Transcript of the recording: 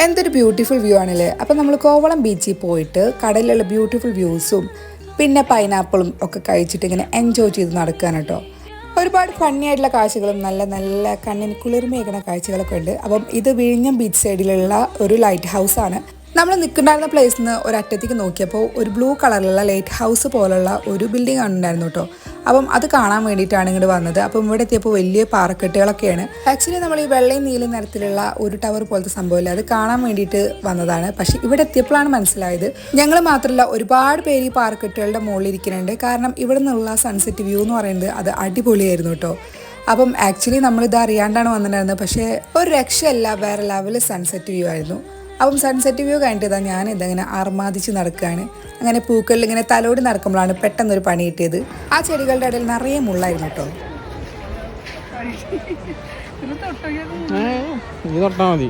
എന്തൊരു beautiful view ആണല്ലേ. അപ്പം നമ്മൾ കോവളം ബീച്ചിൽ പോയിട്ട് കടലിലുള്ള ബ്യൂട്ടിഫുൾ വ്യൂസും പിന്നെ പൈനാപ്പിളും ഒക്കെ കഴിച്ചിട്ട് ഇങ്ങനെ എൻജോയ് ചെയ്ത് നടക്കുകയാണ് കേട്ടോ. ഒരുപാട് ഫണ്ണി ആയിട്ടുള്ള കാഴ്ചകളും നല്ല നല്ല കണ്ണിന് കുളിർമയേക്കുന്ന കാഴ്ചകളൊക്കെ ഉണ്ട്. അപ്പം ഇത് വിഴിഞ്ഞം ബീച്ച് സൈഡിലുള്ള ഒരു ലൈറ്റ് ഹൗസ് ആണ്. നമ്മൾ നിൽക്കുന്നുണ്ടായിരുന്ന പ്ലേസിൽ നിന്ന് ഒരറ്റത്തേക്ക് നോക്കിയപ്പോൾ ഒരു ബ്ലൂ കളറിലുള്ള ലൈറ്റ് ഹൗസ് പോലുള്ള ഒരു ബിൽഡിംഗ് ഉണ്ടായിരുന്നു കേട്ടോ. അപ്പം അത് കാണാൻ വേണ്ടിയിട്ടാണ് ഇങ്ങോട്ട് വന്നത്. അപ്പം ഇവിടെ എത്തിയപ്പോൾ വലിയ പാറക്കെട്ടുകളൊക്കെയാണ്. ആക്ച്വലി നമ്മൾ ഈ വെള്ളയും നീലും നിറത്തിലുള്ള ഒരു ടവർ പോലത്തെ സംഭവമില്ല, അത് കാണാൻ വേണ്ടിയിട്ട് വന്നതാണ്. പക്ഷേ ഇവിടെ എത്തിയപ്പോഴാണ് മനസ്സിലായത് ഞങ്ങൾ മാത്രമല്ല ഒരുപാട് പേര് ഈ പാറക്കെട്ടുകളുടെ മുകളിൽ ഇരിക്കുന്നുണ്ട്. കാരണം ഇവിടെ നിന്നുള്ള സൺസെറ്റ് വ്യൂ എന്ന് പറയുന്നത് അത് അടിപൊളിയായിരുന്നു കേട്ടോ. അപ്പം ആക്ച്വലി നമ്മളിത് അറിയാണ്ടാണ് വന്നിട്ടുണ്ടായിരുന്നത്. പക്ഷേ ഒരു രക്ഷയല്ല, വേറെ ലെവൽ സൺസെറ്റ് വ്യൂ ആയിരുന്നു. അപ്പം സൺസെറ്റ് വ്യൂ കഴിഞ്ഞിട്ട് ഞാൻ ഇതങ്ങനെ ആർമാദിച്ച് നടക്കുകയാണ്. അങ്ങനെ പൂക്കളിൽ ഇങ്ങനെ തലോടി നടക്കുമ്പോഴാണ് പെട്ടെന്നൊരു പണി കിട്ടിയത്. ആ ചെടികളുടെ ഇടയിൽ നിറയെ മുള്ളായിരുന്നു കേട്ടോ. തൊട്ടാ മതി.